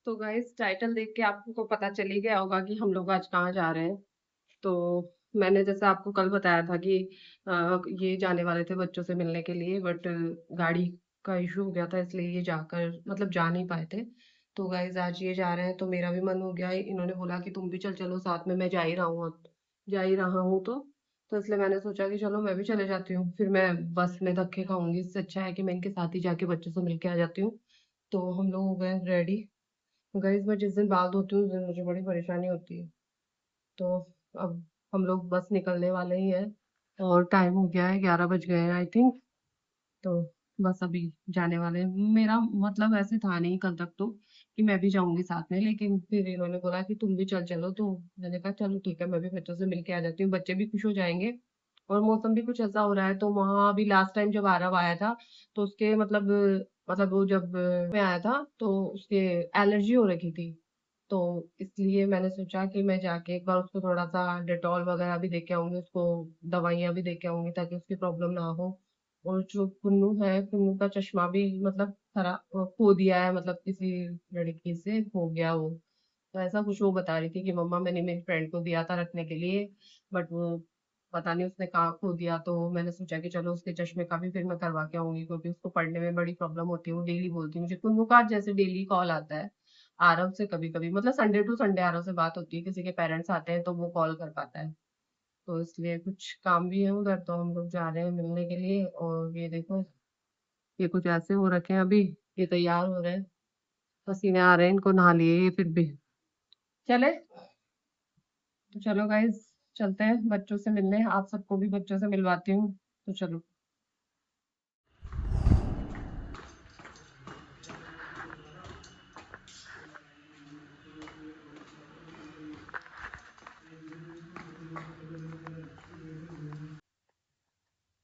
तो guys title देख के आपको पता चल ही गया होगा कि हम लोग आज कहाँ जा रहे हैं। तो मैंने जैसा आपको कल बताया था कि ये जाने वाले थे बच्चों से मिलने के लिए, बट गाड़ी का इशू हो गया था, इसलिए ये जाकर मतलब जा नहीं पाए थे। तो गाइस आज ये जा रहे हैं तो मेरा भी मन हो गया है। इन्होंने बोला कि तुम भी चल चलो साथ में, मैं जा ही रहा हूँ अब, जा ही रहा हूँ तो इसलिए मैंने सोचा कि चलो मैं भी चले जाती हूँ, फिर मैं बस में धक्के खाऊंगी, इससे अच्छा है कि मैं इनके साथ ही जाके बच्चों से मिल के आ जाती हूँ। तो हम लोग हो गए रेडी। गाइस मैं जिस दिन बाल धोती हूँ उस दिन मुझे बड़ी परेशानी होती है। तो अब हम लोग बस निकलने वाले ही हैं और टाइम हो गया है, 11 बज गए हैं आई थिंक। तो बस अभी जाने वाले हैं। मेरा मतलब ऐसे था नहीं कल तक तो कि मैं भी जाऊंगी साथ में, लेकिन फिर इन्होंने बोला कि तुम भी चल चलो, तो मैंने कहा चलो ठीक है, मैं भी बच्चों से मिलके आ जाती हूँ, बच्चे भी खुश हो जाएंगे। और मौसम भी कुछ ऐसा हो रहा है, तो वहाँ अभी लास्ट टाइम जब आरव आया था तो उसके मतलब वो जब मैं आया था तो उसके एलर्जी हो रखी थी। तो इसलिए मैंने सोचा कि मैं जाके एक बार उसको थोड़ा सा डेटॉल वगैरह भी दे के आऊंगी, उसको दवाइयाँ भी दे के आऊंगी ताकि उसकी प्रॉब्लम ना हो। और जो कुन्नू है, कुन्नू का चश्मा भी मतलब खराब खो दिया है, मतलब किसी लड़की से खो गया वो। तो ऐसा कुछ वो बता रही थी कि मम्मा मैंने मेरी फ्रेंड को दिया था रखने के लिए, बट वो पता नहीं उसने कहाँ खो दिया। तो मैंने सोचा कि चलो उसके चश्मे का भी फिर मैं करवा के आऊंगी, क्योंकि उसको पढ़ने में बड़ी प्रॉब्लम होती है। वो डेली बोलती है मुझे, कुन्नू का जैसे डेली कॉल आता है आरव से, कभी कभी मतलब संडे टू संडे आरव से बात होती है, किसी के पेरेंट्स आते हैं तो वो कॉल कर पाता है। तो इसलिए कुछ काम भी है उधर, तो हम लोग जा रहे हैं मिलने के लिए। और ये देखो, ये कुछ ऐसे हो रखे हैं अभी, ये तैयार हो रहे हैं, पसीने आ रहे हैं इनको, नहा लिए ये फिर भी। चले तो चलो गाइज, चलते हैं बच्चों से मिलने, आप सबको भी बच्चों से मिलवाती हूँ। तो चलो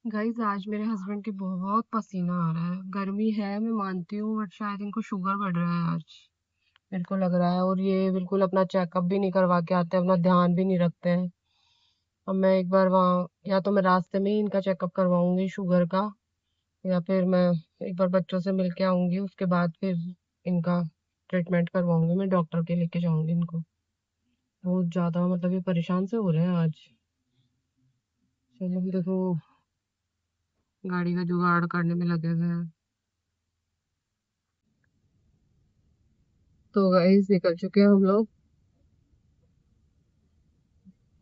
गाइज, आज मेरे हस्बैंड के बहुत पसीना आ रहा है। गर्मी है मैं मानती हूँ, बट शायद इनको शुगर बढ़ रहा है आज, मेरे को लग रहा है। और ये बिल्कुल अपना चेकअप भी नहीं करवा के आते, अपना ध्यान भी नहीं रखते हैं। अब मैं एक बार वहाँ, या तो मैं रास्ते में ही इनका चेकअप करवाऊंगी शुगर का, या फिर मैं एक बार बच्चों से मिल के आऊंगी, उसके बाद फिर इनका ट्रीटमेंट करवाऊंगी, मैं डॉक्टर के लेके जाऊंगी इनको। बहुत ज्यादा मतलब ये परेशान से हो रहे हैं आज। चलो देखो, गाड़ी का जुगाड़ करने में लगे हुए हैं। तो गाइस निकल चुके हैं हम लोग,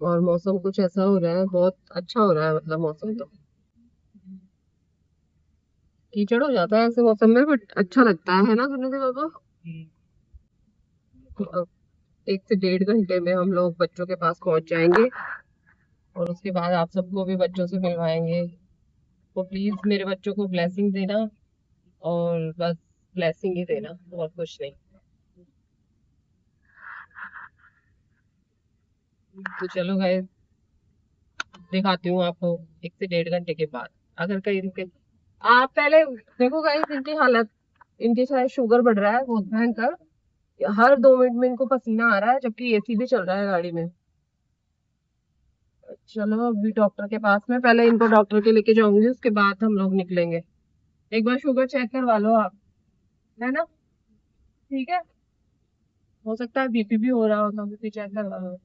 और मौसम कुछ ऐसा हो रहा है, बहुत अच्छा हो रहा है मतलब मौसम तो। कीचड़ हो जाता है ऐसे मौसम में, बट अच्छा लगता है ना सुनने के बाबा। तो अब 1 से 1.5 घंटे में हम लोग बच्चों के पास पहुंच जाएंगे, और उसके बाद आप सबको भी बच्चों से मिलवाएंगे। तो प्लीज मेरे बच्चों को ब्लेसिंग देना, और बस ब्लेसिंग ही देना, और कुछ नहीं। तो चलो गाइस, दिखाती हूँ आपको 1 से 1.5 घंटे के बाद, अगर कहीं रुके। आप पहले देखो गाइस इनकी हालत, इनके शायद शुगर बढ़ रहा है बहुत भयंकर। हर 2 मिनट में इनको पसीना आ रहा है, जबकि एसी भी चल रहा है गाड़ी में। चलो अभी डॉक्टर के पास में, पहले इनको डॉक्टर के लेके जाऊंगी, उसके बाद हम लोग निकलेंगे। एक बार शुगर चेक करवा लो आप, है ना? ठीक है, हो सकता है बीपी भी हो रहा हो, तो बीपी चेक करवा लो।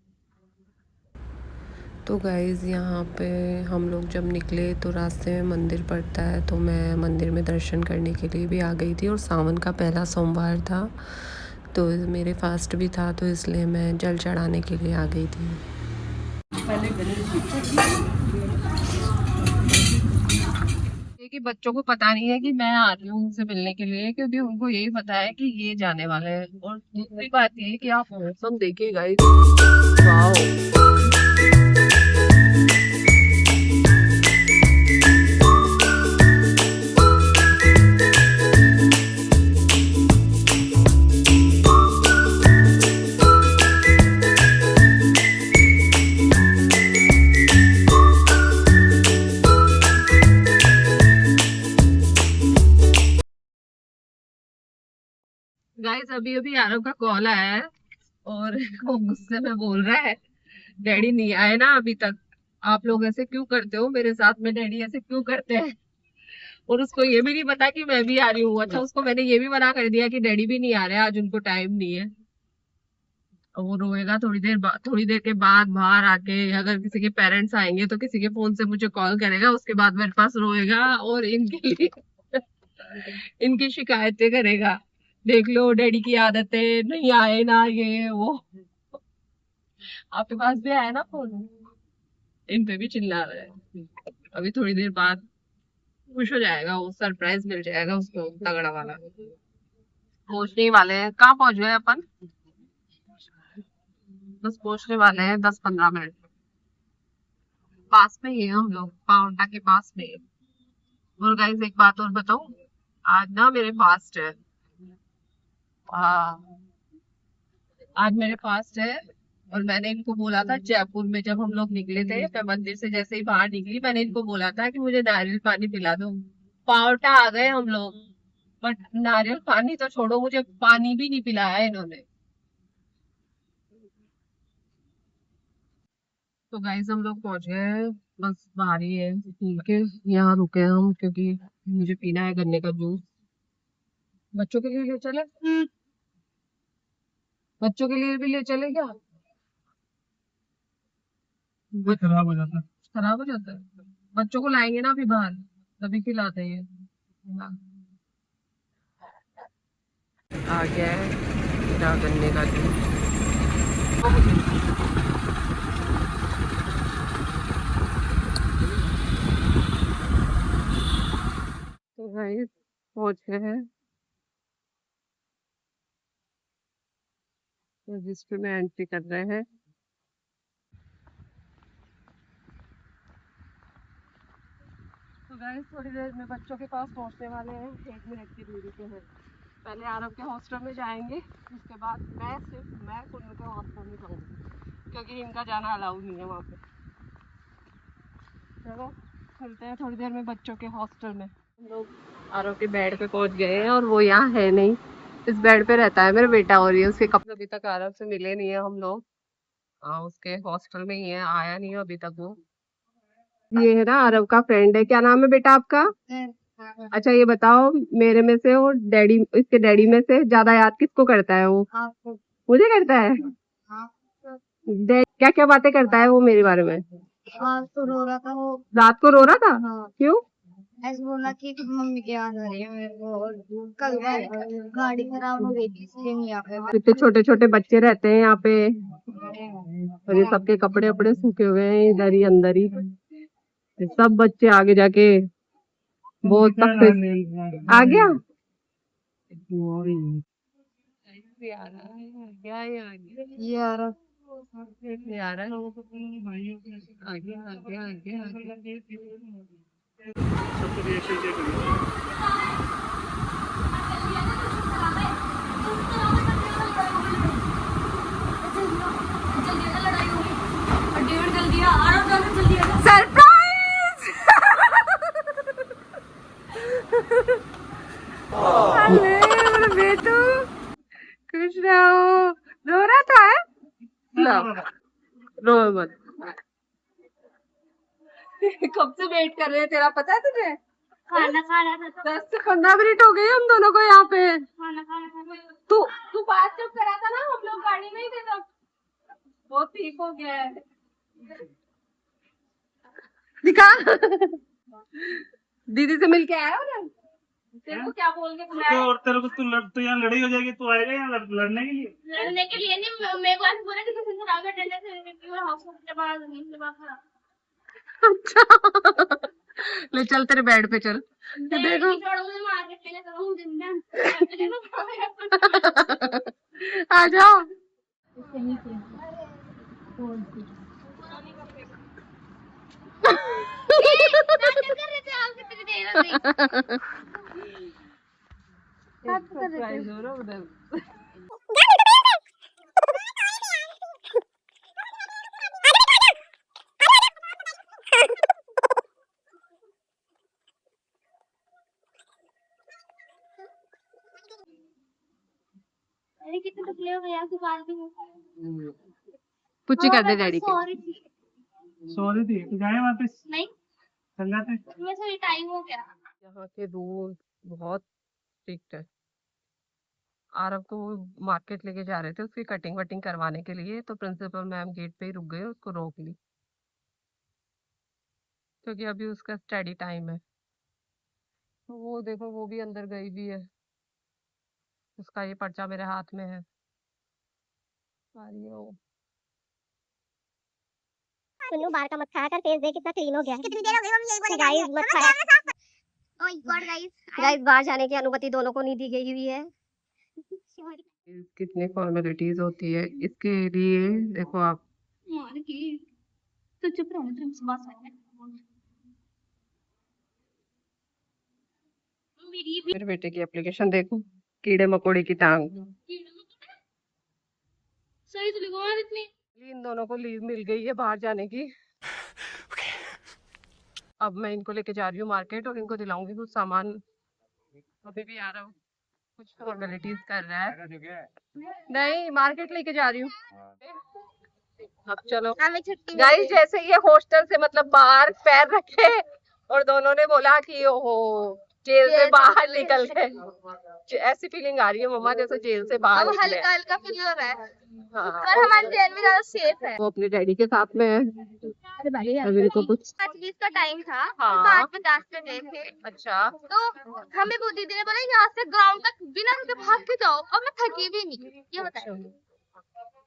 तो गाइज़ यहाँ पे हम लोग जब निकले तो रास्ते में मंदिर पड़ता है, तो मैं मंदिर में दर्शन करने के लिए भी आ गई थी। और सावन का पहला सोमवार था, तो मेरे फास्ट भी था, तो इसलिए मैं जल चढ़ाने के लिए आ गई थी। ये कि बच्चों को पता नहीं है कि मैं आ रही हूँ उनसे मिलने के लिए, क्योंकि उनको यही पता है कि ये जाने वाले हैं। और दूसरी बात ये है कि आप मौसम देखिए गाइस, वाओ। गाइस अभी अभी आरव का कॉल आया है, और वो गुस्से में बोल रहा है डैडी नहीं आए ना अभी तक, आप लोग ऐसे क्यों करते हो मेरे साथ में, डैडी ऐसे क्यों करते हैं। और उसको ये भी नहीं पता कि मैं भी आ रही हूँ। अच्छा, उसको मैंने ये भी मना कर दिया कि डैडी भी नहीं आ रहे आज, उनको टाइम नहीं है। और वो रोएगा थोड़ी देर के बाद बाहर आके, अगर किसी के पेरेंट्स आएंगे तो किसी के फोन से मुझे कॉल करेगा, उसके बाद मेरे पास रोएगा और इनके लिए इनकी शिकायतें करेगा। देख लो डैडी की आदत है, नहीं आए ना ये वो। आपके पास भी आया ना फोन? इन पे भी चिल्ला रहा है। अभी थोड़ी देर बाद खुश हो जाएगा, वो सरप्राइज मिल जाएगा उसको तगड़ा वाला। पहुंचने ही वाले हैं। कहाँ पहुंच गए अपन? बस पहुंचने वाले हैं 10-15 मिनट। पास में ही है हम लोग, पाउंटा के पास में। और गाइस एक बात और बताऊं, आज ना मेरे फास्ट है। हाँ, आज मेरे फास्ट है। और मैंने इनको बोला था जयपुर में, जब हम लोग निकले थे, मैं मंदिर से जैसे ही बाहर निकली, मैंने इनको बोला था कि मुझे नारियल पानी पिला दो। पावटा आ गए हम लोग, बट नारियल पानी तो छोड़ो, मुझे पानी भी नहीं पिलाया इन्होंने। तो गाइस हम लोग पहुंच गए हैं, बस बाहर ही है स्कूल के। यहाँ रुके हैं हम क्योंकि मुझे पीना है गन्ने का जूस। बच्चों के लिए ले चले? बच्चों के लिए भी ले चले क्या? खराब हो जाता है। खराब हो जाता है। बच्चों को लाएंगे ना अभी बाहर, तभी खिलाते हैं। आ गया है मेरा गन्ने का जूस। तो गाइस पहुंच गए हैं। रजिस्टर में एंट्री कर रहे हैं। तो गाइस थोड़ी देर में बच्चों के पास पहुंचने वाले हैं, 1 मिनट की दूरी पे है। पहले आरव के हॉस्टल में जाएंगे, उसके बाद मैं कुल्लू के हॉस्टल में जाऊंगी क्योंकि इनका जाना अलाउड नहीं है वहाँ पे। चलो चलते हैं थोड़ी देर में बच्चों के हॉस्टल में। हम लोग आरव के बेड पे पहुंच गए हैं और वो यहाँ है नहीं। इस बेड पे रहता है मेरा बेटा, और ये उसके कपड़े अभी तक आरव से मिले नहीं है हम लोग। हाँ, उसके हॉस्टल में ही है, आया नहीं है अभी तक वो। ये है ना आरव का फ्रेंड है। क्या नाम है बेटा आपका? अच्छा ये बताओ, मेरे में से और डैडी, इसके डैडी में से ज्यादा याद किसको करता है वो? मुझे करता है। क्या क्या बातें करता है वो मेरे बारे में? आज तो रो रहा था वो। रात को रो रहा था? हाँ। क्यों? ऐसे बोला कि मम्मी की याद आ रही है मेरे को, और कल गाड़ी खराब हो गई थी इसलिए नहीं आ पाया। इतने छोटे छोटे बच्चे रहते हैं यहाँ पे, और ये सबके कपड़े वपड़े सूखे हुए हैं इधर ही अंदर ही। ये सब बच्चे आगे जाके बहुत सख्त आ गया। यार सरप्राइज! अरे मेरा बेटू, खुश रहो। रो रहा था है? लो, रो मत। कब से वेट कर रहे हैं तेरा, पता है तुझे? खाना खाना था तो 10 से 15 मिनट हो गए हम दोनों को यहाँ पे। खाना खाना था। तू बात जब करा था ना, हम लोग गाड़ी में ही थे तब। बहुत ठीक हो गया है। दिखा। दीदी से मिल के आया हो ना? तेरे को क्या बोल के बुलाया? और तेरे को तो यहाँ लड़ाई हो जाएगी, तू आएगा यहाँ लड़ने के लिए? लड़ने के लिए नहीं, मेरे को ऐसे बोला कि किसी से राग अटेंडेंस है कि मैं हाउस के बाहर दूंगी, इसलिए बाहर खड़ा। अच्छा। ले चल तेरे बेड पे चल। देखो छोड़ो मुझे, मार्केट के लिए करूँ जिंदा। आ जाओ। कर रहे थे आप कितनी देर हो गई? सरप्राइज हो रहा उधर। अरे कितने टुकड़े हो गए आपके पास भी। पुच्ची कर दे डैडी के। सॉरी थी। सॉरी थी तो जाए वापस, नहीं, चल जाते। मैं सॉरी टाइम हो गया। यहाँ के रूल बहुत स्ट्रिक्ट है। आरव को मार्केट लेके जा रहे थे उसकी कटिंग वटिंग करवाने के लिए, तो प्रिंसिपल मैम गेट पे ही रुक गए, उसको रोक ली क्योंकि अभी उसका स्टडी टाइम है। तो वो देखो वो भी अंदर गई भी है, उसका ये पर्चा मेरे हाथ में है। आ रही है वो। सुन्नू बाहर का मत खाया कर, फेस देख कितना क्लीन हो गया है। कितनी देर हो गई मम्मी यही बोले गाइस मत खाया। ओह गॉड गाइस गाइस बाहर जाने की अनुमति दोनों को नहीं दी गई हुई है। कितनी फॉर्मेलिटीज होती है इसके लिए, देखो आप। तो चुप रहो तुम बस मेरे बेटे की एप्लीकेशन देखो, कीड़े मकोड़े की टांग। सही तो लिखो यार इतनी। इन दोनों को लीव मिल गई है बाहर जाने की। अब मैं इनको लेके जा रही हूँ मार्केट और इनको दिलाऊंगी कुछ सामान। अभी भी आ रहा हूँ, कुछ फॉर्मेलिटीज कर रहा है। नहीं मार्केट लेके जा रही हूँ। अब चलो गाइस, जैसे ये हॉस्टल से मतलब बाहर पैर रखे और दोनों ने बोला कि ओहो जेल से बाहर निकल गए, ऐसी फीलिंग आ रही है मम्मा जैसे जेल से बाहर निकले। हल्का हल्का फील हो रहा है हाँ, पर हमारे जेल में ज्यादा सेफ है। वो अपने डैडी के साथ में है। अरे भाई अभी इनको कुछ 5:20 का टाइम था, हाँ। 5:50 पे गए थे। अच्छा तो हमें वो दीदी ने बोला यहाँ से ग्राउंड तक बिना रुके भाग के जाओ, और मैं थकी भी नहीं। ये बताओ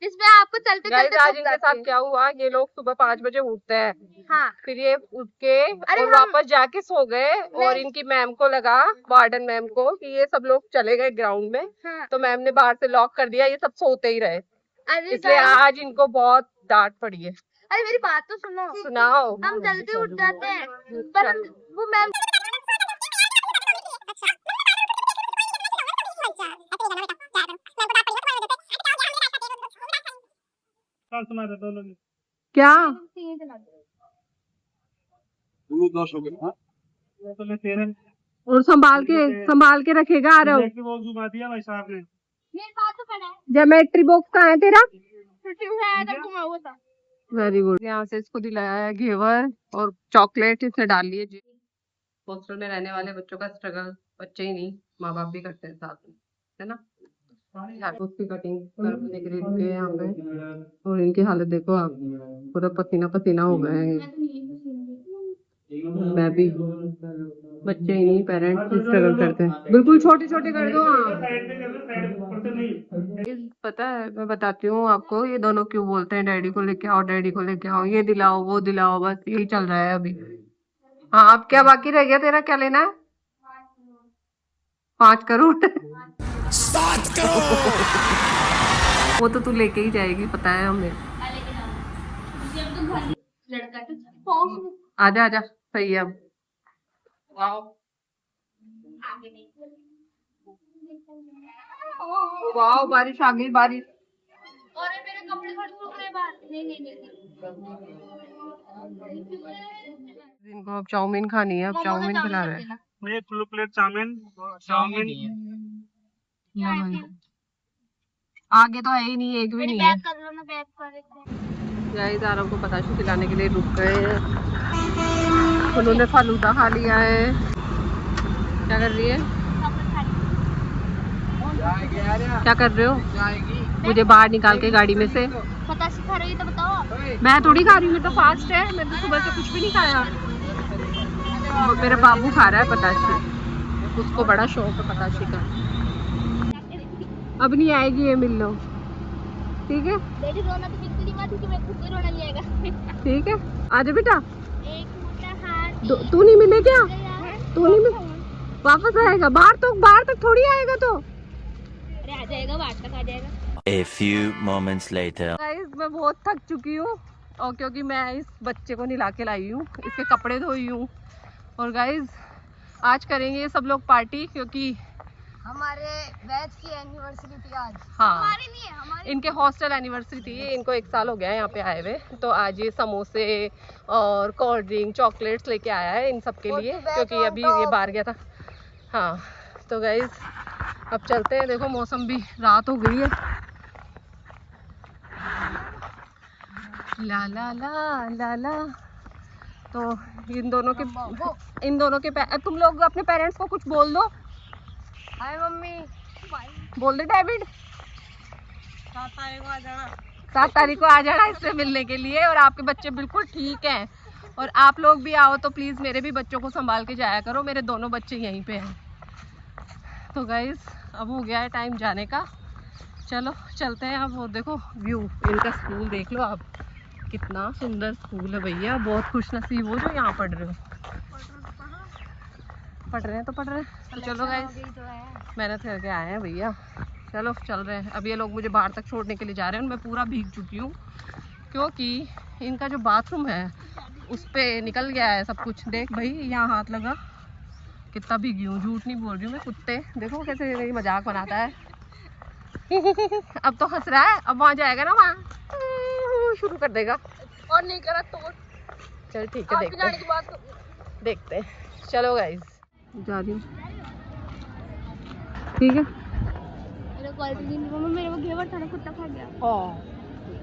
जिसमें आपको चलते गाइस चलते आज इनके साथ क्या हुआ, ये लोग सुबह 5 बजे उठते हैं, हाँ फिर ये उठ के अरे और वापस जाके सो गए और इनकी मैम को लगा, वार्डन मैम को, कि ये सब लोग चले गए ग्राउंड में, हाँ। तो मैम ने बाहर से लॉक कर दिया, ये सब सोते ही रहे, अरे इसलिए आज इनको बहुत डांट पड़ी है। अरे मेरी बात तो सुनो, सुनाओ। हम जल्दी उठ जाते हैं पर वो मैम कौन सुना रहे दोनों ने? क्या वो तो मैं तेरे और संभाल के रखेगा आरव। कि वो घुमा दिया भाई साहब ने। मेरी बात तो पड़ा है, ज्योमेट्री बॉक्स कहाँ है तेरा? छुट्टी में आया था घुमा हुआ था। Very good. यहाँ से इसको दिलाया है घेवर और चॉकलेट, इसने डाल लिए। हॉस्टल में रहने वाले बच्चों का स्ट्रगल बच्चे ही नहीं माँ बाप भी करते हैं साथ में, है ना। उसकी कटिंग करने के लिए रुके हैं यहाँ पे और इनकी हालत देखो आप, पूरा पसीना पसीना हो गए हैं। मैं भी, बच्चे ही नहीं पेरेंट्स भी स्ट्रगल करते हैं। बिल्कुल छोटे छोटे कर दो। पता है, मैं बताती हूँ आपको, ये दोनों क्यों बोलते हैं डैडी को लेके आओ, डैडी को लेके आओ, ये दिलाओ वो दिलाओ, बस यही चल रहा है अभी। हाँ अब क्या बाकी रह गया तेरा, क्या लेना है? 5 करोड़ 7 करोड़ वो तो तू लेके ही जाएगी, पता है हमें। आजा आजा, सही है अब। वाओ बारिश आ गई, बारिश। और मेरे कपड़े फट रहे बाहर। नहीं इनको अब चाउमीन खानी है, अब चाउमीन खिला रहे हैं। ये फुल प्लेट चाउमीन आगे तो है ही नहीं, एक भी नहीं है। बैक कर लो ना, बैक कर देते हैं। गाइस आरव को पताशे खिलाने के लिए रुक गए हैं, उन्होंने फालूदा खा लिया है। क्या कर रही है, क्या कर रहे हो? मुझे बाहर निकाल के गाड़ी में से। पता सिखा रही तो बताओ। मैं थोड़ी खा रही हूँ, मैं तो फास्ट है, मैं तो सुबह से कुछ भी नहीं खाया। वो मेरा बाबू खा रहा है पताशे, उसको बड़ा शौक है पताशे का। अब नहीं आएगी ये, मिल लो ठीक है। बेटी रोना तो बिल्कुल ही मत, क्योंकि मैं खुद ही रोना नहीं आएगा। ठीक है आजा बेटा। एक मोटा हाथ तू नहीं मिले क्या? यार, तू नहीं मिल, वापस आएगा बाहर तक थोड़ी आएगा। तो अरे आ जाएगा, बाहर तक आ जाएगा। A few moments later. Guys मैं बहुत थक चुकी हूँ, और क्योंकि मैं इस बच्चे को नहला के लाई हूँ, इसके कपड़े धोई हूँ। और गाइस आज करेंगे ये सब लोग पार्टी, क्योंकि हमारे बैच की एनिवर्सरी थी आज। हाँ हमारी नहीं है, हमारी। इनके हॉस्टल एनिवर्सरी थी, इनको 1 साल हो गया है यहाँ पे आए हुए, तो आज ये समोसे और कोल्ड ड्रिंक चॉकलेट्स लेके आया है इन सब के लिए, क्योंकि अभी ये बाहर गया था। हाँ तो गाइस अब चलते हैं, देखो मौसम भी रात हो गई है। ला ला ला ला ला। तो इन दोनों के तुम लोग अपने पेरेंट्स को कुछ बोल दो। हाय मम्मी। बोल दे डेविड, 7 तारीख को आ जाना इससे मिलने के लिए। और आपके बच्चे बिल्कुल ठीक हैं, और आप लोग भी आओ तो प्लीज़ मेरे भी बच्चों को संभाल के जाया करो, मेरे दोनों बच्चे यहीं पे हैं। तो गाइस अब हो गया है टाइम जाने का, चलो चलते हैं। अब वो देखो व्यू, इनका स्कूल देख लो आप, कितना सुंदर स्कूल है भैया। बहुत खुश नसीब हो जो यहाँ पढ़ रहे हो। पढ़ रहे हैं तो पढ़ रहे हैं। तो चलो गाइस, मेहनत करके आए हैं भैया, चलो चल रहे हैं। अब ये लोग मुझे बाहर तक छोड़ने के लिए जा रहे हैं। मैं पूरा भीग चुकी हूँ क्योंकि इनका जो बाथरूम है उस पे निकल गया है सब कुछ। देख भाई यहाँ हाथ लगा, कितना भीगी हूँ, झूठ नहीं बोल रही हूँ मैं। कुत्ते देखो कैसे मेरी मजाक बनाता है। अब तो हंस रहा है, अब वहाँ जाएगा ना, वहाँ शुरू कर देगा। और नहीं करा तो चल ठीक है, देखते हैं देखते हैं। चलो गाइस जा रही हूँ, ठीक है। मेरे क्वालिटी मम्मा, मेरे को घेवर था ना, कुत्ता खा गया।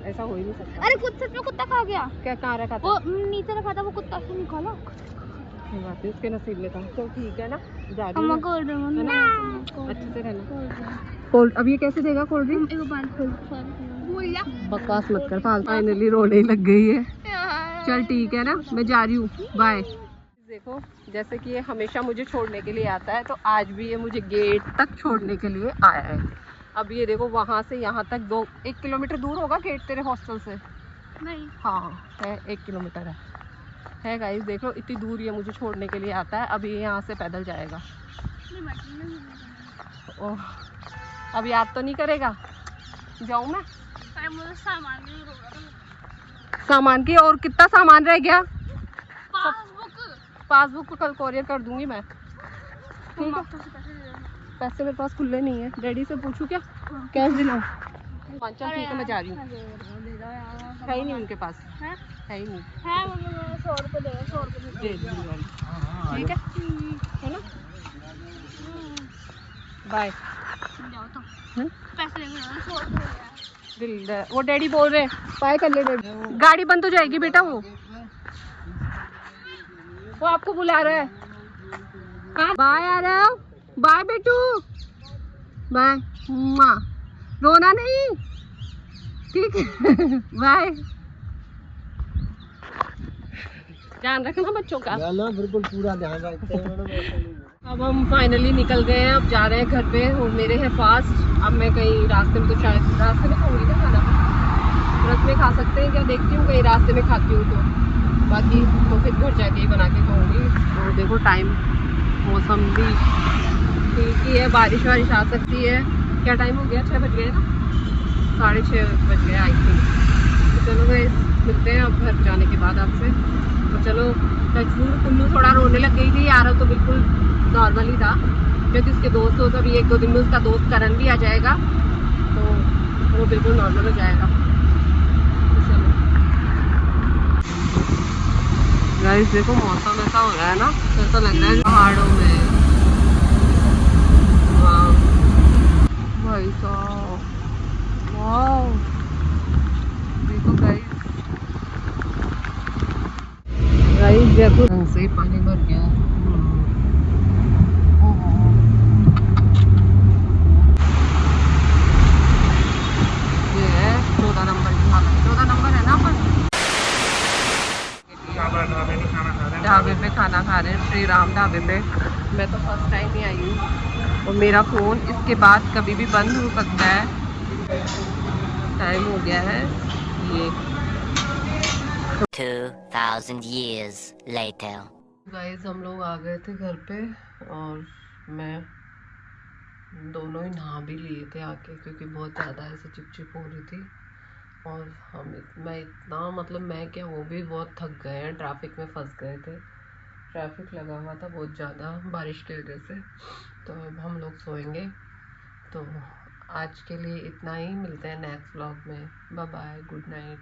ऐसा हो ही नहीं सकता। अरे कुछ सच में कुत्ता खा गया। क्या कहाँ रखा था? वो नीचे रखा था, वो कुत्ता से निकाला। बात है, उसके नसीब में था। तो ठीक है ना, जा रही अम्मा हूँ कोल्ड ड्रिंक, अच्छे से रहना। कोल्ड अब ये कैसे देगा कोल्ड ड्रिंक? एक बार भूल जा। बकवास मत कर, फाइनली रोने ही लग गई है। चल ठीक है ना, मैं जा रही हूँ, बाय। देखो जैसे कि ये हमेशा मुझे छोड़ने के लिए आता है, तो आज भी ये मुझे गेट तक छोड़ने के लिए आया है। अब ये देखो वहाँ से यहाँ तक 1 किलोमीटर दूर होगा गेट तेरे हॉस्टल से? नहीं। हाँ है, 1 किलोमीटर है गाइस। देख लो इतनी दूर ये मुझे छोड़ने के लिए आता है। अब ये यहाँ से पैदल जाएगा। ओह, अब याद तो नहीं करेगा? जाऊँ मैं? सामान की, और कितना सामान रह गया? पासबुक कल कोरियर कर दूंगी मैं, ठीक है। पैसे मेरे पास खुले नहीं है, डैडी से पूछूं क्या? कैश दिलाऊं? चल ठीक है, मैं जा रही हूँ। है ही नहीं उनके पास, है ही नहीं। है मम्मी, 100 रुपये देगा, 100 रुपये दे दूंगी, ठीक है ना? बाय। जाओ तो पैसे लेंगे, 100 रुपये। वो डैडी बोल रहे बाय कर ले डैडी। गाड़ी बंद हो जाएगी बेटा, वो आपको बुला रहा है। कहाँ? बाय आ रहा हूँ, बाय बेटू, बाय। रोना नहीं, ठीक है। बाय। ध्यान रखना बच्चों का। बिल्कुल पूरा ध्यान रखते हैं। अब हम फाइनली निकल गए हैं, अब जा रहे हैं घर पे। वो मेरे है फास्ट। अब मैं कहीं रास्ते में, तो शायद रास्ते में खाऊंगी ना खाना, व्रत में खा सकते हैं क्या, देखती हूँ कहीं रास्ते में खाती हूँ तो। बाकी तो फिर घर जाके ही बना के खाऊंगी। और देखो टाइम, मौसम भी ठीक ही है, बारिश वारिश आ सकती है। क्या टाइम हो गया? 6 बज गए ना, 6:30 बज गए आई थिंक। तो चलो गाइस मिलते हैं अब घर जाने के बाद आपसे। तो चलो, कुल्लू थोड़ा रोने लग गई थी यार, तो बिल्कुल नॉर्मल ही था क्योंकि उसके दोस्त हो, अभी 1-2 दिन में उसका दोस्त करण भी आ जाएगा, तो वो बिल्कुल नॉर्मल हो जाएगा। तो चलो गाइस देखो मौसम ऐसा हो रहा है ना, ऐसा लग रहा है पहाड़ों में। वाह भाई साहब, वाह देखो गाइस जयपुर ढंग से ही पानी भर गया है। ये है 14 नंबर की हालत, 14 नंबर है ना अपन। ढाबे पे खाना खा रहे हैं, श्री राम ढाबे पे। मैं तो फर्स्ट टाइम ही आई हूँ, और मेरा फ़ोन इसके बाद कभी भी बंद हो सकता है। टाइम हो गया है ये 2,000 years later. गाइस हम लोग आ गए थे घर पे, और मैं दोनों ही नहा भी लिए थे आके, क्योंकि बहुत ज़्यादा ऐसे चिपचिप हो रही थी। और मैं इतना, मतलब मैं क्या, वो भी बहुत थक गए हैं, ट्रैफिक में फंस गए थे। ट्रैफिक लगा हुआ था बहुत ज़्यादा बारिश की वजह से। तो अब हम लोग सोएंगे। तो आज के लिए इतना ही, मिलते हैं नेक्स्ट व्लॉग में। Bye bye, good night.